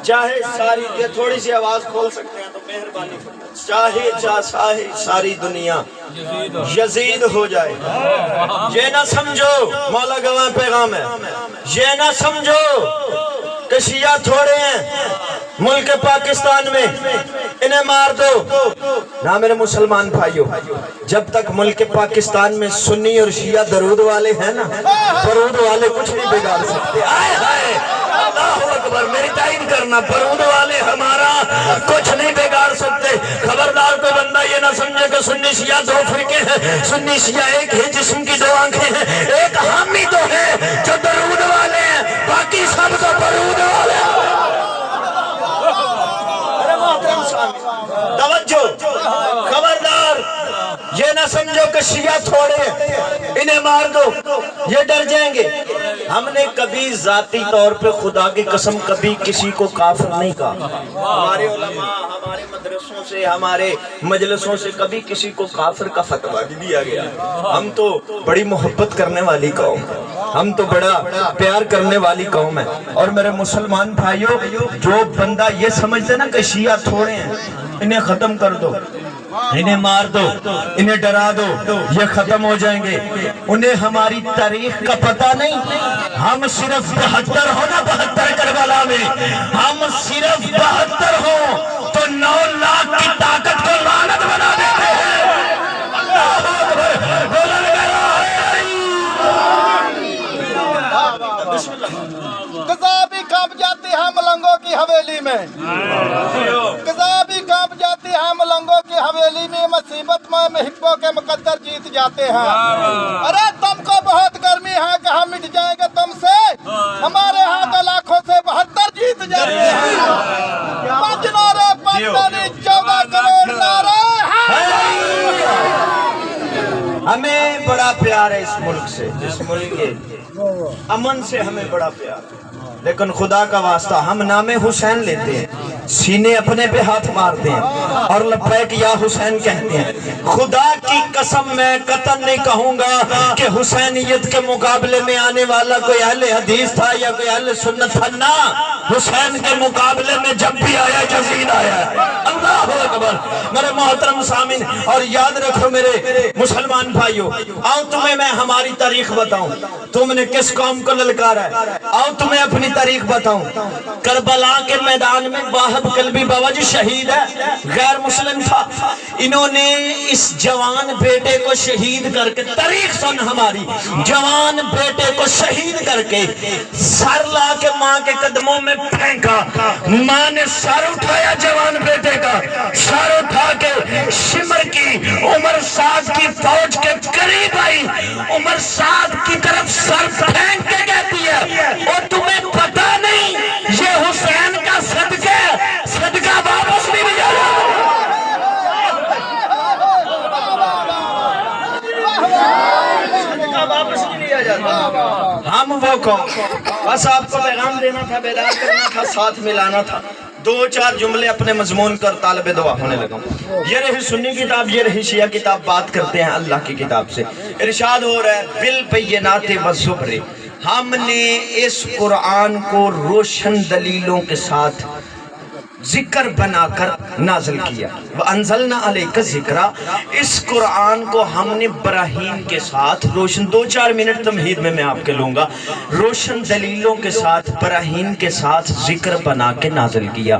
چاہے ساری، یہ تھوڑی سی آواز کھول سکتے ہیں تو مہربانی فرمائیں، چاہے ساری دنیا یزید ہو جائے، یہ نہ سمجھو مولا گواہ پیغام ہے، یہ نہ سمجھو کہ شیعہ تھوڑے ہیں ملک پاکستان میں انہیں مار دو نہ میرے مسلمان بھائیو، جب تک ملک پاکستان میں سنی اور شیعہ درود والے ہیں نا، درود والے کچھ نہیں بگاڑ سکتے۔ آئے ہائے اللہ اکبر، میری تعین کرنا، درود والے ہمارا کچھ نہیں بگاڑ سکتے۔ خبردار کوئی بندہ یہ نہ سمجھے کہ سنی شیعہ دو فرقے ہیں، سنی شیعہ ایک ہے جسم کی دو آنکھیں ہیں، ایک حامی تو ہے جو درود والے ہیں، باقی سب تو درود والے ہیں۔ توجہ، خبردار یہ نہ سمجھو کہ شیعہ تھوڑے ہیں انہیں مار دو یہ ڈر جائیں گے۔ ہم نے کبھی ذاتی طور پہ خدا کی قسم کبھی کسی کو کافر نہیں کہا، ہمارے علماء ہمارے مدرسوں سے ہمارے مجلسوں سے کبھی کسی کو کافر کا فتویٰ نہیں دیا گیا۔ ہم تو بڑی محبت کرنے والی قوم، ہم تو بڑا پیار کرنے والی قوم ہے۔ اور میرے مسلمان بھائیوں، جو بندہ یہ سمجھتے نا کہ شیعہ تھوڑے ہیں انہیں ختم کر دو، انہیں مار دو، انہیں ڈرا دو، یہ ختم ہو جائیں گے، انہیں ہماری تاریخ کا پتہ نہیں۔ ہم صرف 72 ہو نا، 72 کربلا میں ہم صرف 72 ہوں تو 9 لاکھ کی طاقت کو لعنت بنا دیتے ہیں۔ اللہ اکبر، بولن گیا قضا بھی کانپ جاتی ہے ملنگوں کی حویلی میں، قضا بھی کانپ جاتی ہے ملنگوں کی حویلی میں، مصیبت میں محبوں کے مقدر جیت جاتے ہیں۔ ارے تم کو بہت گرمی ہے کہ ہم مٹ جائیں گے تم سے، ہمارے ہاتھ لاکھوں سے 72 جیت جاتے ہیں۔ 5 نعرے 14 کروڑ نعرے۔ ہمیں بڑا پیار ہے اس ملک سے، اس ملک کے امن سے ہمیں بڑا پیار ہے، لیکن خدا کا واسطہ ہم نام حسین لیتے ہیں، سینے اپنے پہ ہاتھ مارتے ہیں اور لبیک یا حسین کہتے ہیں۔ خدا کی قسم میں قطعاً نہیں کہوں گا کہ حسینیت کے مقابلے میں آنے والا کوئی اہل حدیث تھا یا کوئی اہل سنت تھا، نہ، حسین کے مقابلے میں جب بھی آیا یزید آیا ہے۔ اللہ اکبر، میرے محترم سامعین، اور یاد رکھو میرے مسلمان بھائیو، آؤ تمہیں میں ہماری تاریخ بتاؤں، تم نے کس قوم کو للکارا ہے، آؤ تمہیں اپنی تاریخ بتاؤں۔ کربلا کے میدان میں واحد قلبی بابا جی شہید ہے، غیر مسلم تھا، انہوں نے اس جوان بیٹے کو شہید کر کے، تاریخ سن ہماری، جوان بیٹے کو شہید کر کے سر لا کے ماں کے قدموں میں پھینکا، ماں نے سر اٹھایا جوان بیٹے کا، سر اٹھا کے شمر کی عمر سعد کی فوج کے قریب آئی، عمر سعد کی طرف سر پھینک کے کہتی ہے اور تمہیں پتہ نہیں یہ حسین کا صدقہ واپس نہیں لیا جاتا۔ ہم وہ قوم، بس آپ کو پیغام دینا تھا، بیدار کرنا تھا، ساتھ ملانا تھا۔ 2-4 جملے اپنے مضمون کر طالب دعا ہونے لگا۔ یہ رہی سنی کتاب، یہ رہی شیعہ کتاب، بات کرتے ہیں اللہ کی کتاب سے۔ ارشاد ہو رہا ہے بالبینات والزبر، ہم نے اس قرآن کو روشن دلیلوں کے ساتھ ذکر بنا کر نازل کیا۔ وَأَنزَلْنَا عَلَيْكَ الذِّكْرَ، اس قرآن کو ہم نے براہین کے ساتھ روشن، 2-4 منٹ تمہید میں آپ کے لوں گا، روشن دلیلوں کے ساتھ، براہین کے ساتھ ذکر بنا کے نازل کیا۔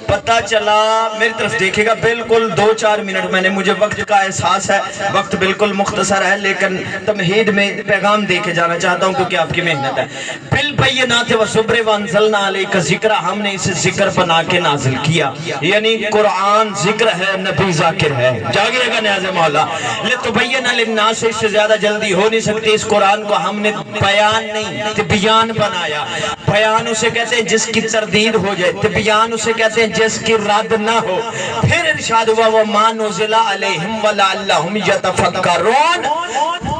پتہ چلا، میری طرف دیکھے گا، بالکل 2-4 منٹ، میں نے، مجھے وقت کا احساس ہے، وقت بالکل مختصر ہے، لیکن تمہید میں پیغام دے کے جانا چاہتا ہوں کیونکہ آپ کی محنت ہے۔ بالبینات والزبر وَأَنزَلْنَا عَلَيْكَ الذِّكْرَ، ہم نے اسے ذکر بنا کے نازل کیا، یعنی قرآن ذکر ہے، نبی ذاکر ہے۔ جاگیے گا نیاز مولا، لِتُبَيِّنَ لِلنَّاسِ، اس سے زیادہ جلدی ہو نہیں سکتی۔ اس قرآن کو ہم نے بیان نہیں، تبیان بنایا۔ بیان اسے کہتے ہیں جس کی تردید ہو جائے، تبیان اسے کہتے ہیں جس کی رد نہ ہو۔ پھر ارشاد ہوا وَمَا نُزِلَ عَلَيْهِمْ وَلَعَلَّهُمْ يَتَفَكَّرُونَ،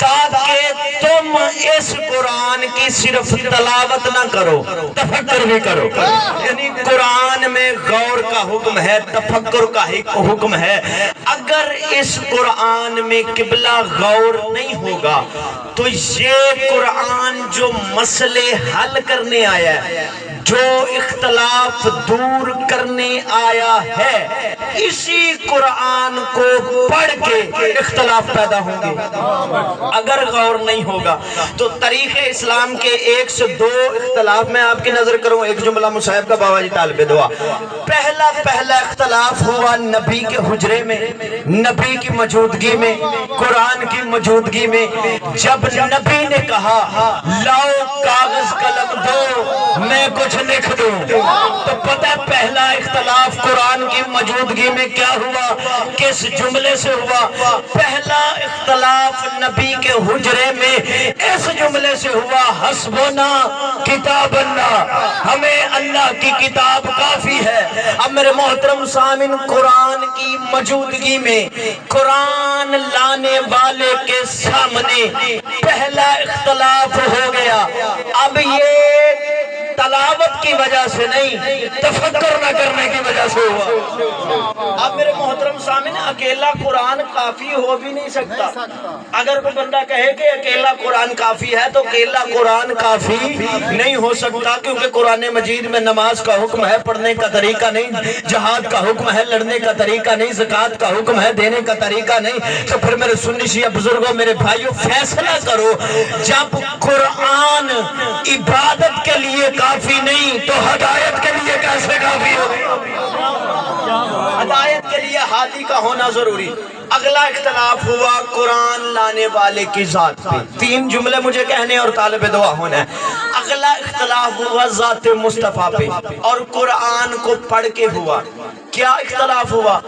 تاکہ تم اس قرآن کی صرف تلاوت نہ کرو، تفکر بھی کرو، یعنی قرآن میں غور کا حکم ہے، تفکر کا حکم ہے۔ اگر اس قرآن میں قبلہ غور نہیں ہوگا تو یہ قرآن جو مسئلے حل کرنے آیا ہے، جو اختلاف دور کرنے آیا ہے اسی قرآن کو پڑھ کے اختلاف پیدا ہوں گے۔ اگر غور نہیں ہوگا تو تاریخ اسلام کے 1 سے 2 اختلاف میں آپ کی نظر کروں، ایک جملہ مصاحب کا بابا جی طالب دعا۔ پہلا اختلاف ہوا نبی کے حجرے میں، نبی کی موجودگی میں، قرآن کی موجودگی میں، جب نبی نے کہا لاؤ کاغذ قلم دو میں کچھ لکھ دوں، تو پتہ پہلا اختلاف قرآن کی موجودگی میں کیا ہوا، کس جملے سے ہوا؟ پہلا اختلاف نبی کے حجرے میں اس جملے سے ہوا، حسبنا کتاب اللہ، ہمیں اللہ کی کتاب کافی ہے۔ اب میرے محترم سامعین، قرآن کی موجودگی میں قرآن لانے والے کے سامنے پہلا اختلاف ہو گیا۔ اب یہ تلاوت کی وجہ سے نہیں، تفکر نہ کرنے کی وجہ سے ہوا۔ اب میرے محترم سامعین، اکیلا قرآن کافی ہو بھی نہیں سکتا۔ اگر کوئی بندہ کہے کہ اکیلا قرآن کافی ہے تو اکیلا قرآن کافی نہیں ہو سکتا، کیونکہ قرآن مجید میں نماز کا حکم ہے، پڑھنے کا طریقہ نہیں، جہاد کا حکم ہے، لڑنے کا طریقہ نہیں، زکوٰۃ کا حکم ہے، دینے کا طریقہ نہیں۔ تو پھر میرے سنی شیعہ بزرگوں، میرے بھائیوں، فیصلہ کرو، جب قرآن عبادت کے لیے کافی نہیں تو ہدایت کے لیے کیسے کافی ہو؟ ہدایت کے لیے ہادی کا ہونا ضروری۔ اگلا اختلاف ہوا قرآن لانے والے کی ذات پہ۔ 3 جملے مجھے کہنے اور طالب دعا ہونا ہے۔ اگلا اختلاف ہوا ذات مصطفیٰ پہ اور قرآن کو پڑھ کے ہوا۔ کیا اختلاف ہوا؟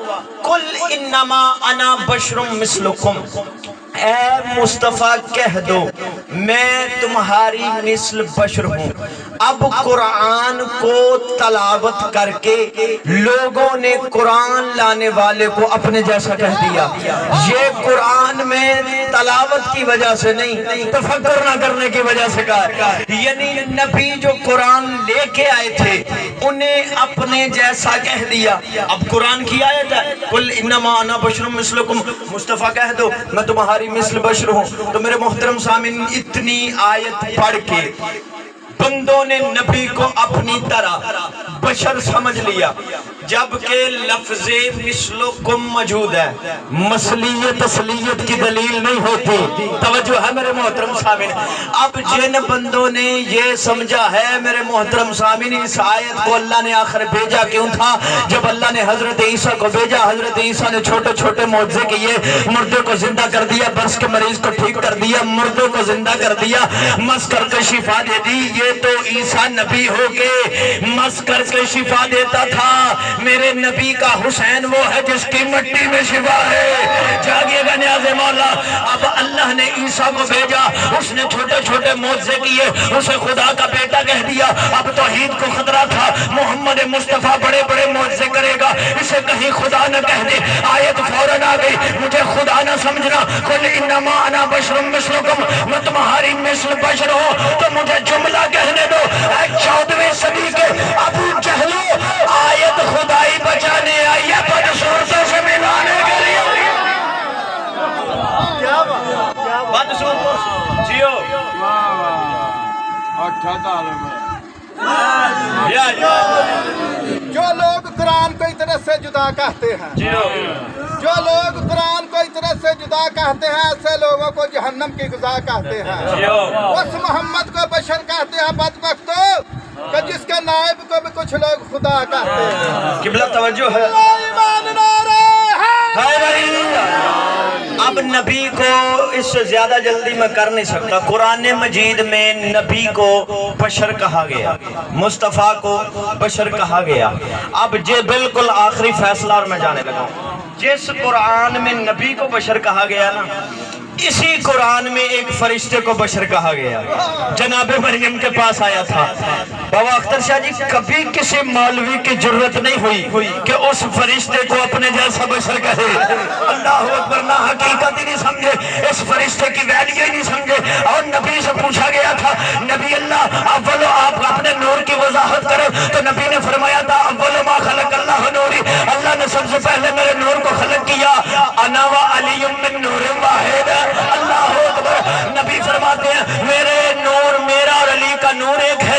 قل انما انا بشر مثلکم، اے مصطفیٰ کہہ دو میں تمہاری مثل بشر ہوں۔ اب قرآن کو تلاوت کر کے لوگوں نے قرآن لانے والے کو اپنے جیسا کہہ دیا۔ یہ قرآن میں تلاوت کی وجہ سے نہیں، تفکر نہ کرنے کی وجہ سے کہا، یعنی نبی جو قرآن لے کے آئے تھے انہیں اپنے جیسا کہہ دیا۔ اب قرآن کی آیت ہے قل انما انا بشر مثلکم، مصطفیٰ کہہ دو میں تمہاری مثل بشر ہوں۔ تو میرے محترم سامعین، اتنی آیت پڑھ کے بندوں نے نبی کو اپنی طرح بشر سمجھ لیا، جبکہ لفظ مثلکم موجود ہے، مثلیت اصلیت کی دلیل نہیں ہوتی۔ توجہ ہے میرے محترم سامعین۔ اب جن بندوں نے یہ سمجھا ہے میرے محترم سامعین، اس آیت کو اللہ نے آخر بھیجا کیوں تھا؟ جب اللہ نے حضرت عیسیٰ کو بھیجا، حضرت عیسیٰ نے چھوٹے چھوٹے معجزے کیے، مردے کو زندہ کر دیا، برس کے مریض کو ٹھیک کر دیا، مردوں کو زندہ کر دیا، مس کر کے شفا دے دی۔ یہ تو عیسیٰ نبی ہو کے مس کر کے شفا دیتا تھا۔ میرے نبی کا حسین وہ ہے جس کی مٹی میں شفا ہے۔ جاگیے گا نیاز مولا۔ اب اللہ نے عیسیٰ کو بھیجا، اس نے چھوٹے چھوٹے معجزے کیے، اسے خدا کا بیٹا کہہ دیا۔ اب توحید کو خطرہ تھا، محمد مصطفیٰ بڑے بڑے معجزے کرے گا، اسے کہیں خدا نہ کہہ دے۔ آیت فوراً آ گئی، مجھے خدا نہ سمجھنا، قل انما انا بشر مثلکم، میں تمہاری مثل بشر ہوں۔ تو مجھے جملہ کہنے دو، اے 14ویں صدی کے ابو جہلو، آیت خدائی بچانے آئی ہے بدصورتوں سے ملانے کے لیے۔ بدصورتوں سے جیو جو لوگ قرآن کو اتنے سے جدا کہتے ہیں، جو لوگ قرآن کو اتنے سے جدا کہتے ہیں، ایسے لوگوں کو جہنم کی غذا کہتے ہیں۔ اس محمد کو بشر کہتے ہیں بدبختو، کہ جس کے نائب کو بھی کچھ لوگ خدا کہتے ہیں۔ قبلہ توجہ ہے۔ اب نبی کو اس سے زیادہ جلدی میں کر نہیں سکتا۔ قرآن مجید میں نبی کو بشر کہا گیا، مصطفیٰ کو بشر کہا گیا۔ اب یہ بالکل آخری فیصلہ اور میں جانے لگا ہوں۔ جس قرآن میں نبی کو بشر کہا گیا نا، اسی قرآن میں ایک فرشتے کو بشر کہا گیا، جناب مریم کے پاس آیا تھا۔ بابا اختر شاہ جی، کبھی کسی مولوی کی جرت نہیں ہوئی کہ اس فرشتے کو اپنے جیسا بشر کہے۔ اللہ اکبر، نہ حقیقت ہی نہیں سمجھے، اس فرشتے کی ویلیو ہی نہیں سمجھے۔ اور نبی سے پوچھا گیا تھا، نبی اللہ اولو آپ اپنے نور کی وضاحت کرو، تو نبی نے فرمایا تھا اولو ما خلق اللہ نوری، اللہ نے سب سے پہلے میرے نور کو خلق کیا، انا و علی من نور واحد۔ اللہ اکبر، نبی فرماتے ہیں میرے نور، میرا اور علی کا نور ایک ہے،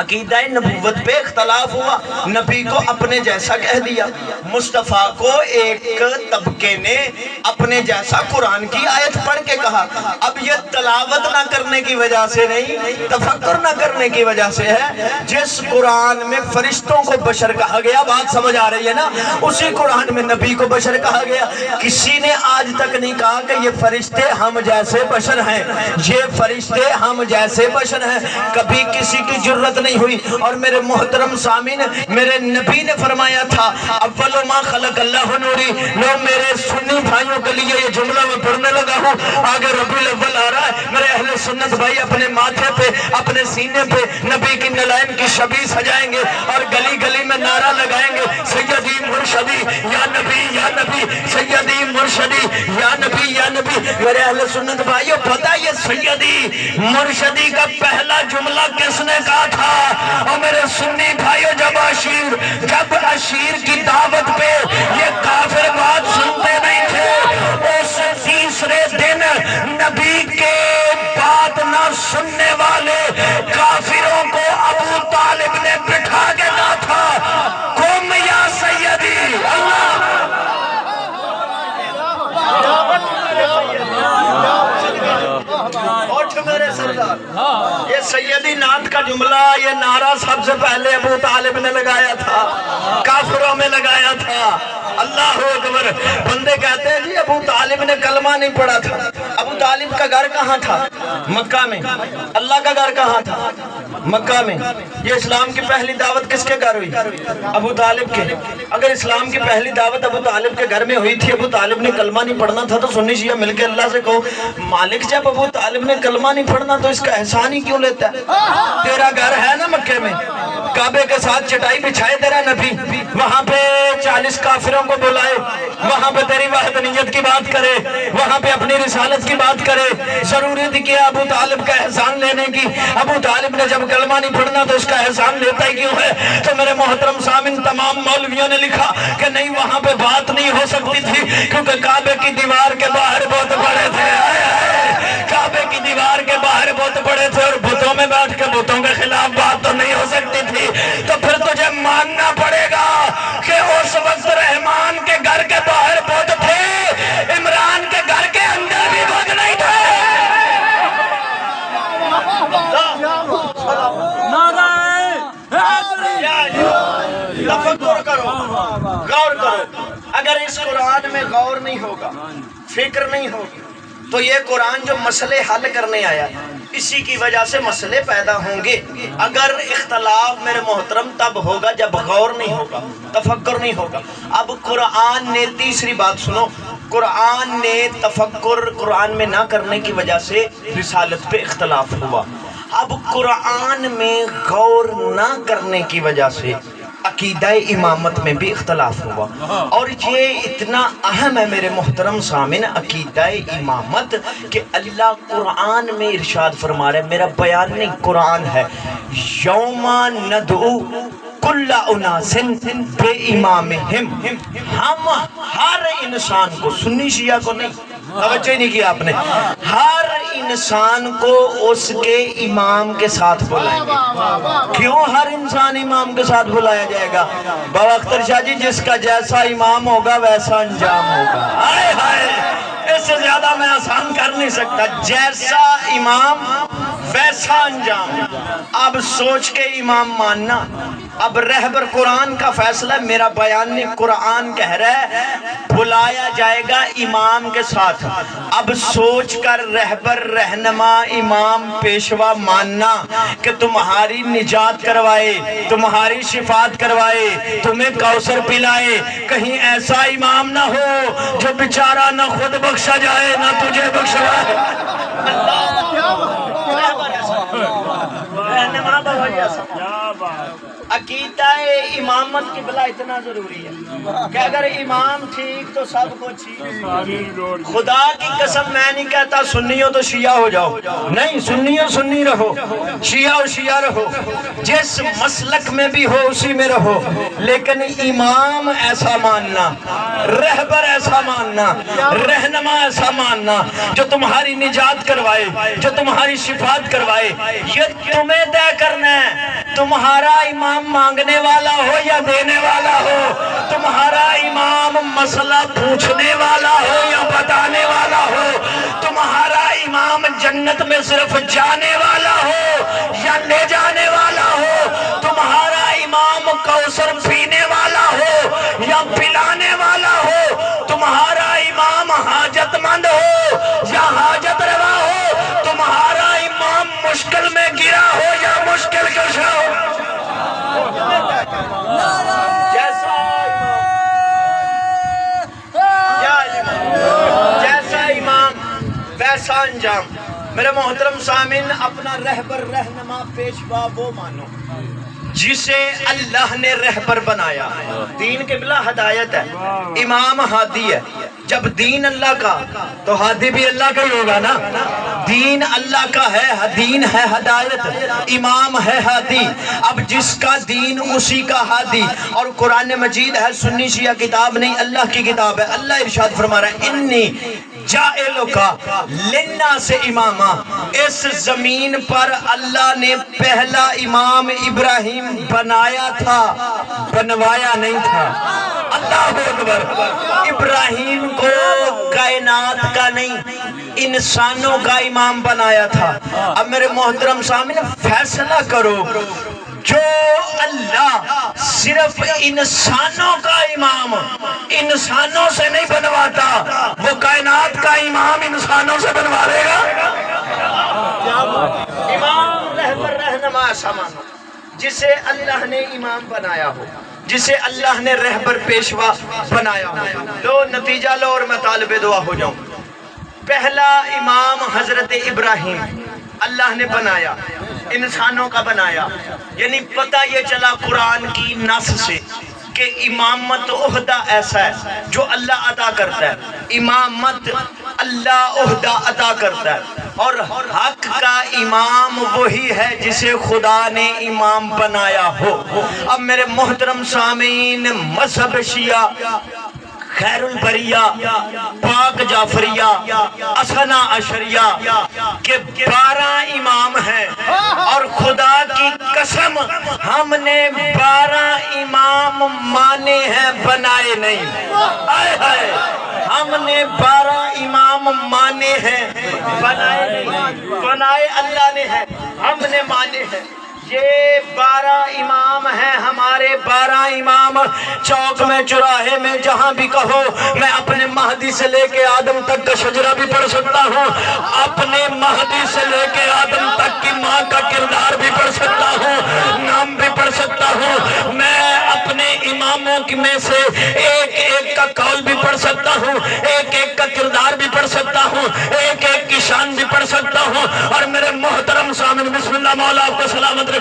عقیدہ نبوت پہ اختلاف ہوا، نبی کو اپنے جیسا کہہ دیا، مصطفیٰ کو ایک طبقے نے اپنے جیسا قرآن کی آیت پڑھ کے کہا۔ اب یہ تلاوت نہ کرنے کی وجہ سے نہیں، تفکر نہ کرنے کی وجہ سے ہے۔ جس قرآن میں فرشتوں کو بشر کہا گیا، بات سمجھ آ رہی ہے نا، اسی قرآن میں نبی کو بشر کہا گیا۔ کسی نے آج تک نہیں کہا کہ یہ فرشتے ہم جیسے بشر ہیں، یہ فرشتے ہم جیسے بشر ہیں، کبھی کسی کی جرت نہیں ہوئی۔ اور میرے محترم سامعین، میرے نبی نے فرمایا تھا اول ما خلق اللہ نوری۔ لو میرے سنی بھائیوں کے لیے یہ جملہ میں پڑھنے لگا ہوں، آگے ربیع الاول آ رہا ہے، میرے اہل سنت بھائی اپنے ماتھے پہ اپنے سینے پہ نبی کی نلائن کی شبیہ سجائیں گے اور گلی گلی میں نعرہ لگائیں گے، سیدی مرشدی یا نبی یا نبی، سیدی مرشدی یا نبی یا نبی۔ میرے اہل سنت بھائیوں، پتہ یہ سیدی مرشدی کا پہلا جملہ کس نے کہا تھا؟ اور میرے سنی بھائیوں، جب اشیر کی دعوت پہ یہ کافر بات سنتے نہیں تھے، اس تیسرے دن نبی کے بات نہ سننے والے کافروں کو ابو طالب نے بٹھا کے کہا تھا قم یا سیدی۔ اللہ اٹھ میرے سردار، یہ سیدی نعت کا جملہ، یہ نعرہ سب سے پہلے ابو طالب نے لگایا تھا، کافروں میں لگایا تھا۔ اللہ اکبر۔ بندے کہتے ہیں جی ابو طالب نے کلمہ نہیں پڑھا تھا۔ ابو طالب کا گھر کہاں تھا؟ مکہ میں۔ اللہ کا گھر کہاں تھا؟ مکہ میں۔ یہ اسلام کی پہلی دعوت کس کے گھر ہوئی؟ ابو طالب کے۔ اگر اسلام کی پہلی دعوت ابو طالب کے گھر میں ہوئی تھی، ابو طالب نے کلمہ نہیں پڑھنا تھا، تو سنی شیعہ مل کے اللہ سے کہو مالک جب ابو طالب نے کلمہ نہیں پڑھنا تو اس کا احسان ہی کیوں لیتا ہے؟ تیرا گھر ہے نا مکے میں، کعبے کے ساتھ چٹائی بچھائے تیرا نبی، وہاں پہ 40 کافروں کو بلائے، وہاں پہ تیری وحدانیت کی بات کرے، وہاں پہ اپنی رسالت کی بات کرے، ضروری تھی کہ ابو طالب کا احسان لینے کی؟ ابو طالب نے جب کلمہ نہیں پڑھنا تو اس کا احسان لیتا ہی کیوں ہے؟ تو میرے محترم سامعین، تمام مولویوں نے لکھا کہ نہیں، وہاں پہ بات نہیں ہو سکتی تھی کیونکہ کعبے کی دیوار کے باہر بہت بڑے تھے، کعبے کی دیوار کے باہر بہت بڑے تھے، اور بتوں میں بیٹھ کے بتوں کے خلاف بات تو نہیں ہو سکتی تھی۔ تو پھر تجھے ماننا پڑے گا کہ اس وقت رحمان کے گھر کے باہر بت تھے، عمران کے گھر کے اندر بھی بت نہیں تھے۔ تفکر کرو، غور کرو۔ اگر اس قرآن میں غور نہیں ہوگا، فکر نہیں ہوگی، تو یہ قرآن جو مسئلے حل کرنے آیا، اسی کی وجہ سے مسئلے پیدا ہوں گے۔ اگر اختلاف میرے محترم تب ہوگا جب غور نہیں ہوگا، تفکر نہیں ہوگا۔ اب قرآن نے تیسری بات سنو، قرآن نے تفکر قرآن میں نہ کرنے کی وجہ سے رسالت پہ اختلاف ہوا۔ اب قرآن میں غور نہ کرنے کی وجہ سے عقیدہ امامت میں بھی اختلاف ہوا، اور یہ اتنا اہم ہے میرے محترم سامعین عقیدہ امامت کہ اللہ قرآن میں ارشاد فرما رہے ہیں، میرا بیان نہیں قرآن ہے، یوم ندعو کل اناس بے امامہم، ہم ہر انسان کو، سنی شیعہ کو نہیں، توجہ ہی نہیں کیا آپ نے، ہر انسان کو اس کے امام کے ساتھ بلائیں گے۔ کیوں ہر انسان امام کے ساتھ بلایا جائے گا؟ بابا اختر شاہ جی، جس کا جیسا امام ہوگا ویسا انجام ہوگا۔ ہائے ہائے، اس سے زیادہ میں آسان کر نہیں سکتا، جیسا امام ویسا انجام۔ اب سوچ کے امام ماننا، اب رہبر قرآن کا فیصلہ، میرا بیان نہیں، قرآن کہہ رہا ہے بلایا جائے گا امام کے ساتھ۔ اب سوچ کر رہبر، رہنما، امام، پیشوا ماننا کہ تمہاری نجات کروائے، تمہاری شفاعت کروائے، تمہیں کوثر پلائے، کہیں ایسا امام نہ ہو جو بیچارہ نہ خود بخشا جائے نہ تجھے بخشوائے۔ عقیدہ امامت کی بلا اتنا ضروری ہے کہ اگر امام ٹھیک تو سب کو ٹھیک. خدا کی قسم میں نہیں کہتا سنی ہو تو شیعہ ہو جاؤ، نہیں، سنی ہو سنی رہو، شیعہ ہو شیعہ رہو، جس مسلک میں بھی ہو اسی میں رہو، لیکن امام ایسا ماننا، رہبر ایسا ماننا، رہنما ایسا ماننا جو تمہاری نجات کروائے، جو تمہاری شفاعت کروائے، یہ تمہیں طے کرنا ہے. تمہارا امام مانگنے والا ہو یا دینے والا ہو، تمہارا امام مسئلہ پوچھنے والا ہو یا بتانے والا ہو، تمہارا امام جنت میں صرف جانے والا ہو یا لے جانے والا ہو، تمہارا امام کوثر پینے والا ہو یا پلانے والا ہو، تمہارا امام حاجت مند ہو یا حاجت روا ہو، تمہارا امام مشکل میں گرا ہو یا مشکل کشا ہو. جیسا امام ویسا انجام. میرے محترم سامعین، اپنا رہبر رہنما پیشوا وہ مانو جسے اللہ نے رہبر بنایا. دین کے بلا ہدایت ہے، امام ہادی ہے. جب دین اللہ کا تو ہادی بھی اللہ کا ہی ہوگا نا. دین اللہ کا ہے، دین ہے ہدایت، امام ہے ہادی. اب جس کا دین اسی کا ہادی. اور قرآن مجید ہے، سنی شیعہ کتاب نہیں، اللہ کی کتاب ہے. اللہ ارشاد فرما رہا ہے انی جائلکا للناس اماما. اس زمین پر اللہ نے پہلا امام ابراہیم بنایا تھا، بنوایا نہیں تھا. اللہ اکبر. ابراہیم کو کائنات کا نہیں، انسانوں کا امام بنایا تھا. اب میرے محترم سامنے فیصلہ کرو، جو اللہ صرف انسانوں کا امام انسانوں سے نہیں بنواتا، وہ کائنات کا امام انسانوں سے بنوا لے گا. امام رہبر رہنما ایسا مانو جسے اللہ نے امام بنایا ہو، جسے اللہ نے رہبر پیشوا بنایا ہو. لو نتیجہ لو اور میں طالب دعا ہو جاؤں. پہلا امام حضرت ابراہیم اللہ نے بنایا، انسانوں کا بنایا. یعنی پتہ یہ چلا قرآن کی نص سے کہ امامت عہدہ ایسا ہے جو اللہ عطا کرتا ہے. امامت اللہ عہدہ عطا کرتا ہے، اور حق کا امام وہی ہے جسے خدا نے امام بنایا ہو. اب میرے محترم سامعین، مذہب شیعہ، خیر البریہ، پاک جعفریہ، اثنا عشریہ کے 12 امام ہیں، اور خدا کی قسم ہم نے 12 امام مانے ہیں، بنائے نہیں. آئے ہائے، ہم نے 12 امام مانے ہیں، بنائے نہیں. بنائے اللہ نے ہیں، ہم نے مانے ہیں. یہ 12 امام ہیں ہمارے 12 امام. چوک میں، چوراہے میں، جہاں بھی کہو، میں اپنے مہدی سے لے کے آدم تک کا شجرہ بھی پڑھ سکتا ہوں، اپنے مہدی سے لے کے آدم تک کی ماں کا کردار بھی پڑھ سکتا ہوں، نام بھی پڑھ سکتا ہوں. میں اپنے اماموں میں سے ایک ایک کا قول بھی پڑھ سکتا ہوں، ایک ایک کا کردار بھی پڑھ سکتا ہوں، ایک ایک کی شان بھی پڑھ سکتا ہوں. اور میرے محترم سامنے، بسم اللہ مولا آپ کو سلامت رکھے.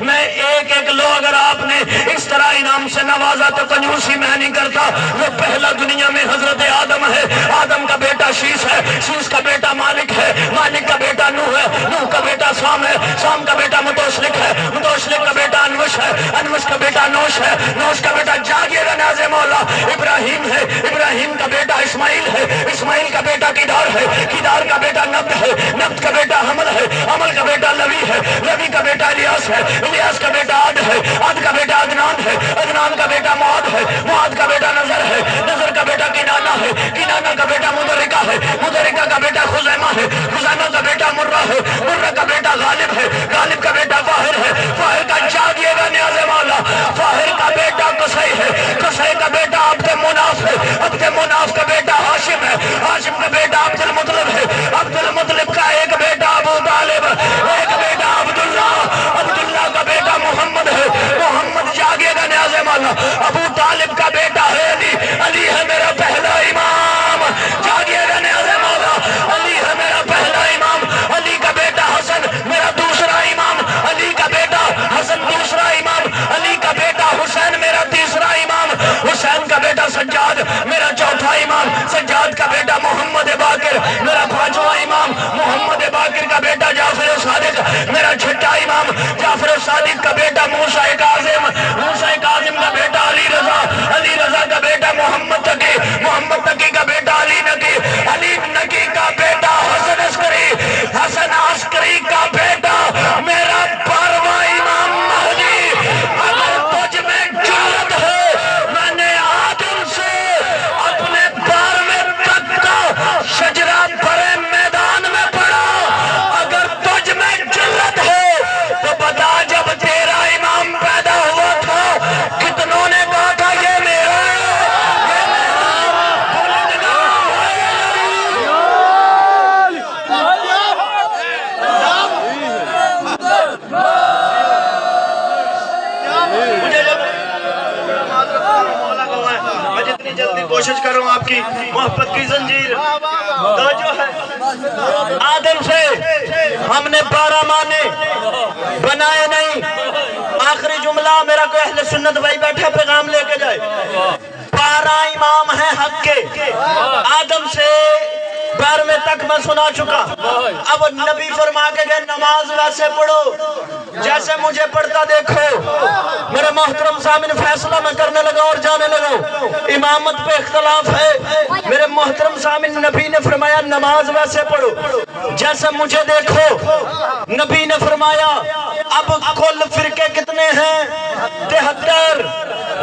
میں ایک ایک لو اگر آپ نے اس طرح انعام سے نوازا تو کنجوسی میں نہیں کرتا. وہ پہلا دنیا میں حضرت آدم ہے، آدم کا بیٹا شیس ہے، شیس کا بیٹا مالک ہے، مالک کا بیٹا نوح ہے، نوح کا بیٹا سام ہے، سام کا بیٹا متوشلک ہے، متوشلک کا بیٹا انوش ہے، انوش کا بیٹا نوش ہے، نوش کا بیٹا جاگیر نیاز مولا ابراہیم ہے، ابراہیم کا بیٹا اسماعیل ہے، اسماعیل کا بیٹا کدار ہے، کدار کا بیٹا نبت ہے، نبت کا بیٹا حمل ہے، حمل کا بیٹا لوی ہے، لوی کا بیٹا الیاس ہے، الیاس کا بیٹا عد ہے، عد کا بیٹا عدنان ہے، عدنان کا بیٹا معاد ہے، معاد کا بیٹا نظر ہے، نظر کا بیٹا کنانہ ہے، کنانہ کا بیٹا مدرکہ ہے، مدرکہ کا بیٹا خزیمہ ہے، خزیمہ کا بیٹا مرہ ہے، مرہ کا بیٹا غالب ہے، غالب کا بیٹا فاہر ہے، فاہر کا جاگیے گا نیاز مولا، فاہر کا بیٹا قصی ہے، قصی کا بیٹا عبد مناف ہے، عبد مناف کا بیٹا ہاشم ہے، ہاشم کا بیٹا عبد المطلب ہے، عبد المطلب کا ایک بیٹا ابو طالب، ایک بیٹا عبداللہ، عبداللہ کا بیٹا محمد ہے، محمد جاگے گا نیاز مولا. ابو طالب کا بیٹا ہے علی، علی ہے میرا پہلا امام، جاگے گا نیاز مولا. علی ہے میرا پہلا امام. علی کا بیٹا حسن میرا دوسرا جلدی جلدی کوشش کروں آپ کی محبت کی زنجیر توجہ ہے آدم سے ہم نے 12 معنی بنائے نہیں آخری جملہ میرا کوئی اہل سنت بھائی بیٹھا پیغام لے کے جائے 12 امام ہیں حق کے آدم سے 12ویں تک میں سنا چکا اب نبی فرما کے گئے نماز ویسے پڑھو جیسے مجھے پڑھتا دیکھو میرے محترم سامنے فیصلہ میں کرنے لگا اور جانے لگا امامت پہ اختلاف ہے میرے محترم سامنے نبی نے فرمایا نماز ویسے پڑھو جیسے مجھے دیکھو نبی نے فرمایا اب کل فرقے کتنے ہیں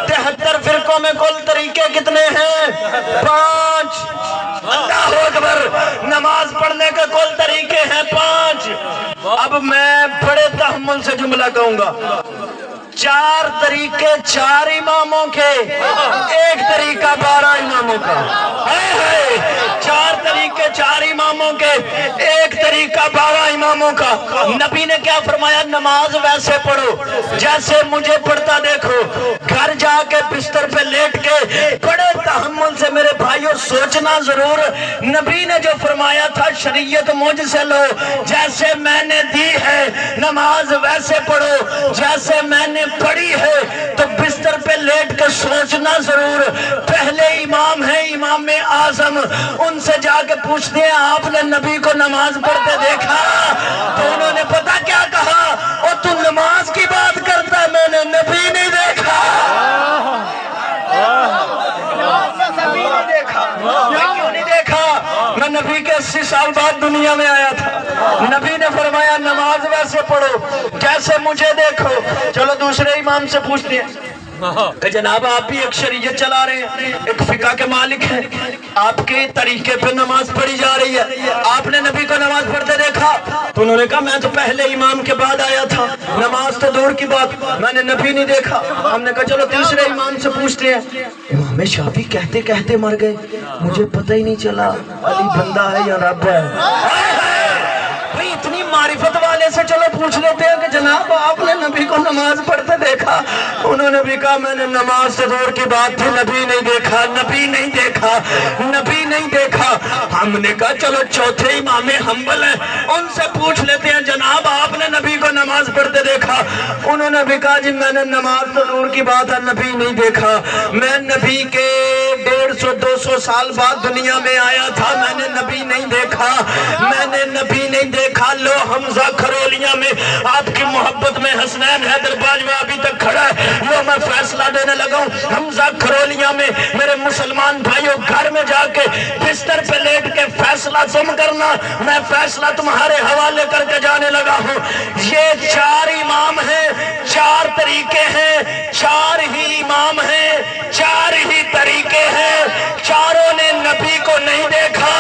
73 فرقوں میں کل طریقے کتنے ہیں 5 اللہ اکبر نماز پڑھنے کے کل طریقے ہیں 5 اب میں بڑے تحمل سے جملہ کہوں گا 4 طریقے 4 اماموں کے 1 طریقہ 12 اماموں کا 4 طریقے 4 اماموں کے 1 طریقہ 12 اماموں کا نبی نے کیا فرمایا نماز ویسے پڑھو جیسے مجھے پڑھتا دیکھو گھر جا کے بستر پہ لیٹ کے بڑے تحمل سے میرے بھائیوں سوچنا ضرور نبی نے جو فرمایا تھا شریعت مجھ سے لو جیسے میں نے دی ہے نماز ویسے پڑھو جیسے میں نے پڑھی ہے تو بستر پہ لیٹ کے سوچنا ضرور پہلے امام ہیں امام اعظم ان سے جا کے پوچھتے ہیں آپ نے نبی کو نماز پڑھتے دیکھا تو انہوں نے پتا کیا کہا اور تو نماز کی بات کرتا میں نے نبی نہیں دیکھا کیوں نہیں دیکھا میں نبی کے 80 سال بعد دنیا میں آیا تھا نبی نے فرمایا نماز ویسے پڑھو جیسے مجھے دیکھو چلو دوسرے امام سے پوچھتے ہیں کہ جناب آپ بھی ایک شریعت چلا رہے ہیں ایک فقہ کے مالک ہیں آپ کے طریقے پہ نماز پڑھی جا رہی ہے آپ نے نبی کو نماز پڑھتے دیکھا تو انہوں نے کہا میں تو پہلے امام کے بعد آیا تھا نماز تو دور کی بات میں نے نبی نہیں دیکھا ہم نے کہا چلو تیسرے امام سے پوچھتے ہیں امام شافعی کہتے کہتے مر گئے مجھے پتہ ہی نہیں چلا علی بندہ ہے یا رب ہے بھئی اتنی معرفت والے سے چلو پوچھ لیتے ہیں کہ جناب آپ نے نبی کو نماز پڑھتے دیکھا انہوں نے بھی کہا میں نے نماز سے دور کی بات تھی نبی نہیں دیکھا نبی نہیں دیکھا نبی نہیں دیکھا ہم نے کہا چلو چوتھے امام حنبل ہیں ان سے پوچھ لیتے ہیں جناب آپ نے نبی کو نماز پڑھتے دیکھا انہوں نے بھی کہا جی میں نے نماز سے دور کی بات ہے نبی نہیں دیکھا میں نبی کے 150-200 سال بعد دنیا میں آیا تھا میں نے نبی نہیں دیکھا میں نے نبی نہیں دیکھا لو حمزہ کھرولیاں میں آپ کی محبت میں حسنین حیدر باجوہ ابھی تک کھڑا ہے لو میں فیصلہ دینے لگا ہوں حمزہ کھرولیاں میں میرے مسلمان بھائیوں گھر میں جا کے بستر پہ لیٹ کے فیصلہ تم کرنا میں فیصلہ تمہارے حوالے کر کے جانے لگا ہوں یہ 4 امام ہیں 4 طریقے ہیں 4 ہی امام ہیں 4 ہی طریقے ہیں چاروں نے نبی کو نہیں دیکھا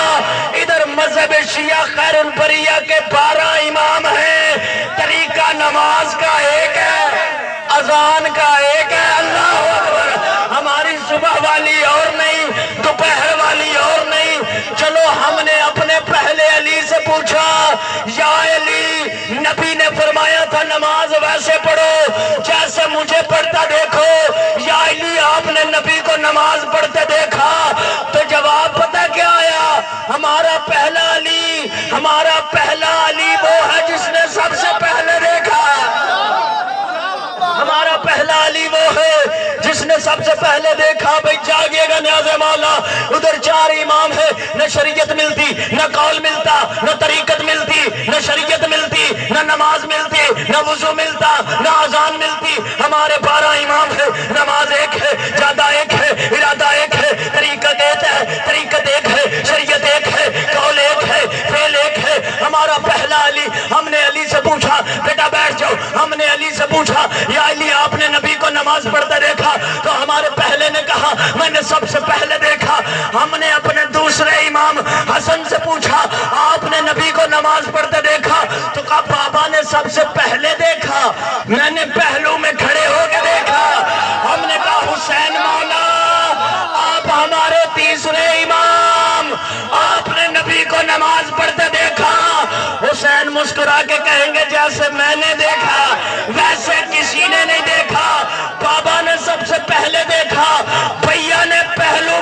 ادھر مذہب شیعہ خیر البریہ کے 12 امام ہیں طریقہ نماز کا ایک ہے اذان کا ایک ہے اللہ اکبر ہماری صبح والی اور نہیں دوپہر والی اور نہیں چلو ہم نے اپنے پہلے علی سے پوچھا یا علی نبی نے فرمایا تھا نماز ویسے پڑھو جیسے مجھے پڑھتا دیکھو یا علی آپ نے نبی کو نماز پڑھتے دیکھا تو جواب پتہ کیا آیا ہمارا پہلا علی وہ ہے جس نے سب سے پہلے دیکھا ہمارا پہلا علی وہ ہے جس نے سب سے پہلے دیکھا بھئی جاگیے گا نیاز مولا ادھر 4 امام ہے نہ شریعت ملتی نہ قول ملتا نہ طریقت ملتی نہ شریعت ملتی نہ نماز ملتی نہ وضو ملتا نہ اذان ملتی ہمارے 12 امام ہے نماز ایک ہے جادہ ایک ہے ارادہ ایک ہے طریقت ایک ہے شریعت ایک ہے قول ایک ہے فعل ایک ہے ہمارا پہلا علی ہم نے علی سے پوچھا بیٹا بیٹھ جاؤ ہم نے علی سے پوچھا یا علی آپ نے نبی کو نماز پڑھتے دیکھا تو ہمارے پہلے نے کہا میں نے سب سے پہلے دیکھا ہم نے اپنے دوسرے امام حسن سے پوچھا آپ نے نبی کو نماز پڑھتے دیکھا تو کہا بابا نے سب سے پہلے دیکھا میں نے پہلو میں کھڑے ہو کے دیکھا ہم نے کہا حسین مولا آپ ہمارے تیسرے امام آپ نے نبی کو نماز پڑھتے دیکھا حسین مسکرا کے کہیں گے جیسے میں نے دیکھا ویسے کسی نے نہیں دیکھا بابا نے سب سے پہلے دیکھا بھیا نے پہلو